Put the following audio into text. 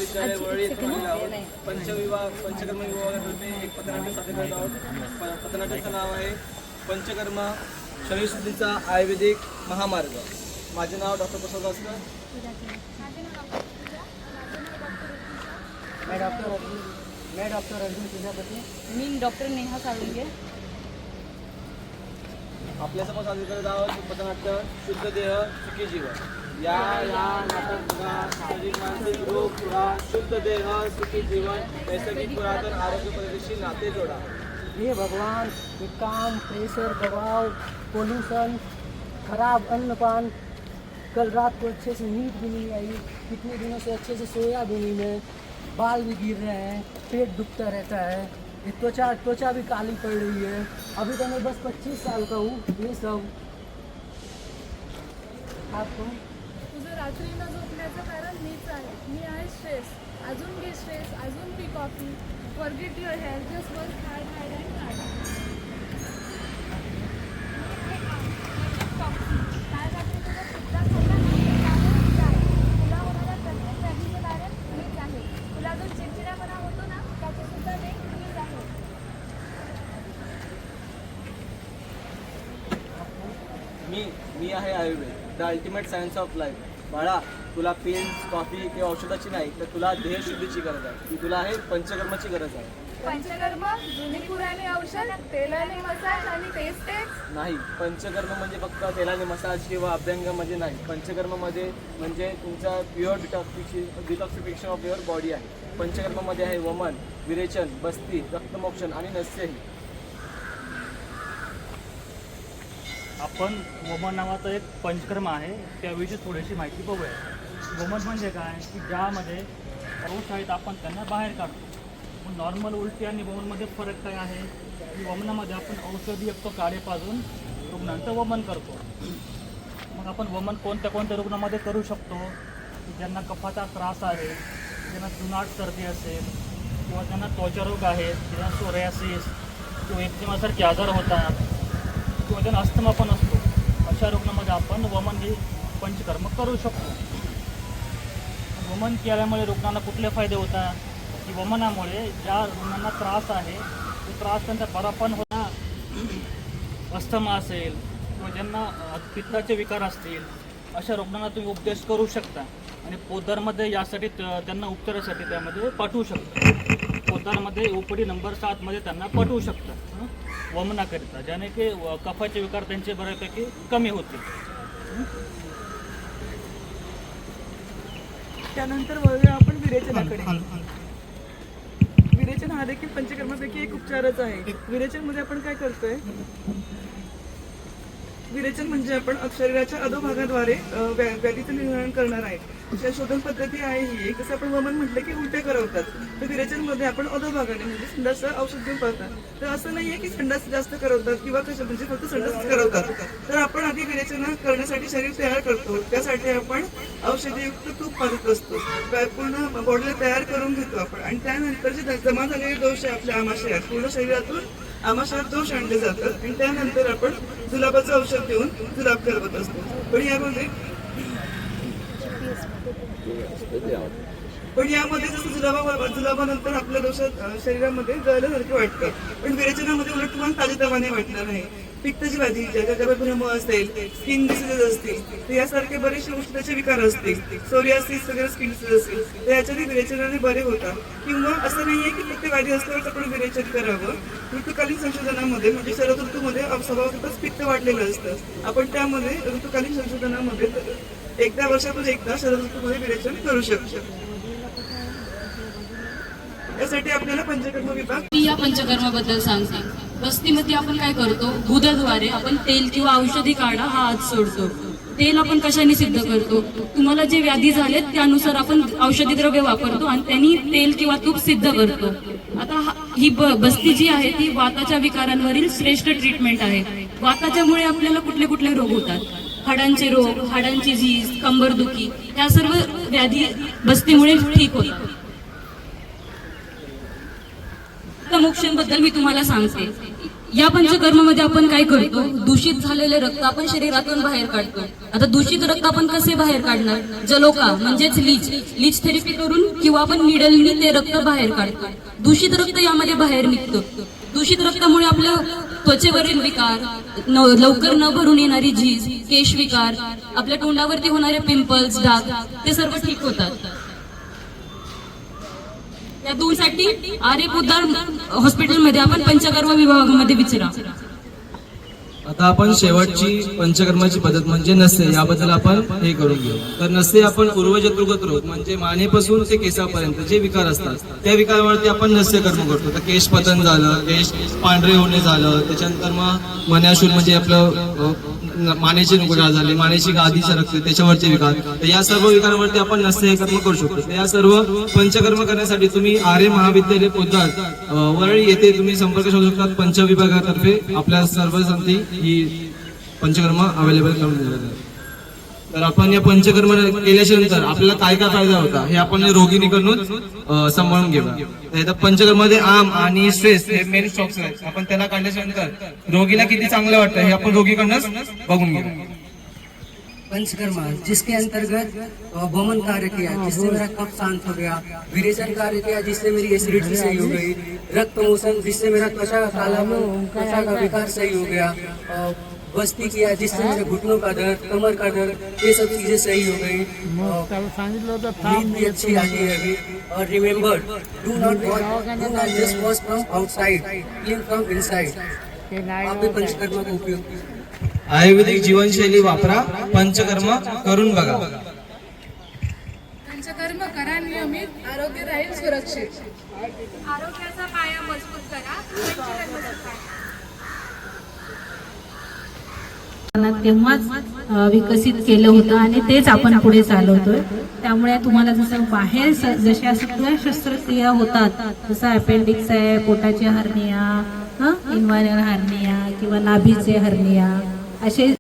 महाविद्यालय वरळी येथे आलेलो आहोत। पंचकर्म विभागातर्फे एक पथनाट्य सादर करत आहोत। पथनाट्याचं नाव आहे पंचकर्म शरीरशुद्धीचा आयुर्वेदिक महामार्ग। माझे नाव डॉक्टर प्रसाद वासकर। मैं डॉक्टर अर्जुन प्रजापती। मी डॉक्टर नेहा साळुंखे। आपल्यासमोर सादर करत आहोत पथनाट्य शुद्ध देह सुखी जीवन। या नाटक बघा, शारीरिक मानसिक रोग पुरा, शुद्ध देह सुखी जीवन, नैसर्गिक पुरातन आरोग्य पद्धतीशी नाते जोडा। ये भगवान, ये काम, प्रेशर, दबाव, पोल्यूशन, खराब अन्नपान, कल रात को अच्छे से नींद भी नहीं आई, कितने दिनों से अच्छे से सोया भी नहीं मैं, बाल भी गिर रहे हैं, पेट दुखता रहता है, ये त्वचा भी काली पड़ रही है। अभी तो मैं बस 25 साल का हूँ। ये सब आपको तुझं रात्री न झोपण्याचं कारण मीच आहे। मी आहे स्ट्रेस। अजून घे स्ट्रेस, अजून P coffee, forget your health, just work hard and hard. तुला जो चिडचिडापणा होतो ना, त्याचे सुद्धा एक मीच आहे। मी आहे Ayurveda, the ultimate science of life. बाळा, तुला पिल्स, कॉफी किंवा औषधाची नाही, तर तुला देहशुद्धीची गरज आहे। ती तुला आहे पंचकर्माची गरज आहे। पंचकर्म जुनी पुराणी औषध, तेलाने मसाज आणि तेच नाही, पंचकर्म म्हणजे फक्त तेलाने मसाज किंवा अभ्यंग म्हणजे नाही। पंचकर्ममध्ये म्हणजे तुमचा pure detoxification of your body आहे। पंचकर्ममध्ये आहे वमन, विरेचन, बस्ती, रक्तमोक्षण आणि नस्यही। आपण वमन नावाचं एक पंचकर्म आहे, त्याविषयी थोडीशी माहिती बघूया। वमन म्हणजे काय की ज्यामध्ये रोज शाळेत आपण त्यांना बाहेर काढतो। मग नॉर्मल उलटी आणि वमनमध्ये फरक काय आहे की वमनामध्ये आपण औषधी युक्त काढे पाजून रुग्णांचं वमन करतो। मग आपण वमन कोणत्या रुग्णामध्ये करू शकतो की ज्यांना कफाचा त्रास आहे, ज्यांना जुनाट सर्दी असेल, किंवा ज्यांना त्वचारोग आहेत, ज्यांना सोरायसिस किंवा एक्झिमासारखे आजार होतात, किंवा ज्यांना अस्थमा पण असतो, अशा रुग्णामध्ये आपण वमन ही पंचकर्म करू शकतो। वमन केल्यामुळे रुग्णांना कुठले फायदे होतात की वमनामुळे ज्या रुग्णांना त्रास आहे तो त्रास त्यांचा बरा पण होता। अस्थमा असेल किंवा ज्यांना पित्ताचे विकार असतील, अशा रुग्णांना तुम्ही उपदेश करू शकता आणि पोद्दारमध्ये यासाठी त्यांना उपचारासाठी त्यामध्ये पाठवू शकता। पोद्दारमध्ये ओपीडी नंबर 7 मध्ये त्यांना पाठवू शकता वमनाकरिता, ज्याने की कफाचे विकार त्यांचे बऱ्यापैकी कमी होतील। त्यानंतर वळूया आपण विरेचनाकडे। विरेचन हा देखील पंचकर्मापैकी एक उपचारच आहे। विरेचनमध्ये आपण काय करतोय? विरेचन म्हणजे आपण शरीराच्या अधोभागाद्वारे व्याधीचं निवारण करणार आहे। अशा शोधन पद्धती आहे ही एक। जसं आपण वमन म्हटलं की उलट्या करवतात, तर विरेचनमध्ये आपण अधोभागाने म्हणजे संडासचं औषध देऊन करतात। तर असं नाहीये की संडास जास्त करवतात किंवा कसं म्हणजे फक्त संडास करवतात। तर आपण आधी विरेचन करण्यासाठी शरीर तयार करतो, त्यासाठी आपण औषधीयुक्त तूप पाजत असतो, पूर्ण बॉडीला तयार करून घेतो आपण। आणि त्यानंतर जे जमा झालेले दोष आहे आपल्या आमाशयात, पूर्ण शरीरातून आमाशयात दोष आणले जातात आणि त्यानंतर आपण जुलाबाचं औषध देऊन जुलाब करवत असतो। पण यामध्ये जसं जुलाबानंतर आपल्या दोषात शरीरामध्ये जळल्यासारखं वाटतं, पण विरेचनामध्ये उलट तुम्हाला ताजेतवाने वाटणार नाही। पित्ताची व्याधी, ज्याच्या भ्रम असेल, स्किन डिसीजेस असतील, तर यासारखे बरेचसे औषधाचे विकार असतील, सोरियासिस वगैरे स्किन डिसीज असतील, तर याच्याने विरेचनाने बरे होतात। किंवा असं नाहीये की प्रत्येक व्याधी असल्यावर आपण विरेचन करावं। ऋतुकालीन संशोधनामध्ये म्हणजे शरद ऋतूमध्ये स्वभावतच पित्त वाढलेलं असतं, आपण त्यामध्ये ऋतुकालीन संशोधनामध्ये एकदा वर्षातून एकदा शरद ऋतूमध्ये विरेचन करू शकतो। यासाठी आपल्याला पंचकर्म विभाग। मी या पंचकर्माबद्दल सांगते। वस्तीमध्ये आपण काय करतो, दुधाद्वारे आपण तेल किंवा औषधी काढा हा हात सोडतो। तेल आपण कशाने सिद्ध करतो? तुम्हाला जे व्याधी झालेत त्यानुसार आपण औषधी द्रव्य वापरतो आणि त्यांनी तेल किंवा तूप सिद्ध करतो। आता ही बस्ती जी आहे ती वाताच्या विकारांवरील श्रेष्ठ ट्रीटमेंट आहे। वाताच्यामुळे आपल्याला कुठले कुठले रोग होतात? हाडांचे रोग, हाडांची झीज, कंबरदुखी, ह्या सर्व व्याधी बस्तीमुळे ठीक होतात। रक्तमोक्षण बद्दल मी तुम्हाला सांगते। या पंचकर्मामध्ये आपण काय करतो, दूषित झालेले रक्त आपण शरीरातून बाहेर काढतो. आता दूषित रक्त आपण कसे बाहेर काढणार, जलोका म्हणजेच लीच थेरपी करून किंवा आपण निडलनी ते रक्त बाहेर काढतो. दूषित रक्त यामध्ये बाहेर निघतो. दूषित रक्तामुळे आपल्या त्वचेवरील विकार, लवकर न भरून येणारी झीज, केश विकार, आपल्या तोंडावरती होणारे पिंपल्स, डाग ते सर्व ठीक होतात. या दूरसाठी आर्य पोद्दार हॉस्पिटलमध्ये आपण पंचकर्म विभागामध्ये विचारा. आता आपण शेवटची पंचकर्माची पद्धत म्हणजे नसते याबद्दल आपण हे करून घेऊ. तर नसते आपण पूर्वजत्रुगत रोग म्हणजे मानेपासून ते केसापर्यंत जे विकार असतात त्या विकारावरती आपण नस्य कर्म करतो. तर केश पतन झालं, केश पांढरे होणे झालं, त्याच्यानंतर मग मन्याशूल म्हणजे आपलं मानेचे नुकसान झाले, मानेची गादी सरकते त्याच्यावरचे विकार. तर या सर्व विकारावरती आपण नस्य हे कर्म करू शकतो. तर या सर्व पंचकर्म करण्यासाठी तुम्ही आर्य महाविद्यालय पोद्दार वरळी येथे तुम्ही संपर्क साधू शकतात. पंचविभागातर्फे आपल्या सर्व संधी ही पंचकर्म अवेलेबल करून दिलेलं आहे. तर आपण या पंचकर्म केल्याच्या नंतर आपल्याला काय काय फायदा होता हे आपण रोगिणीकडून सांभाळून घेऊया. तर पंचकर्मामध्ये आम आणि स्ट्रेस हे मेन स्टॉक्स आहेत. आपण त्याला काढल्याच्या नंतर रोगीला किती चांगलं वाटतं हे आपण रोगीकडूनच बघून घेऊ. पंचकर्मा जिसके अंतर्गत वमन कार्य किया जिससे मेरा कफ शांत हो गया, विरेचन कार्य किया जिससे मेरी एसिडिटी सही हो गई, रक्त मोशन जिससे मेरा त्वचा का विकार सही हो गया, बस्ती किया जिससे मेरे घुटनों का दर्द, कमर का दर्द, ये सब चीजें सही हो गई. नींद भी अच्छी आती है अभी. और remember, do not just wash from outside, clean from inside. आप भी पंचकर्मा का उपयोग कीजिए. आयुर्वेदिक जीवनशैली वापरा, पंचकर्म करून बघा. पंचकर्म करा नियमित, आरोग्य राहील सुरक्षित. आरोग्याचा पाया मजबूत करा, पंचकर्म करा. तेव्हाच विकसित केलं होतं आणि तेच आपण पुढे चालवतोय. त्यामुळे तुम्हाला जसं बाहेर जशा सगळ्या शस्त्रक्रिया होतात, जसं अपेंडिक्स आहे, पोटाची हर्निया, इन्व्हायरल हर्निया किंवा नाभीचे हर्निया, असे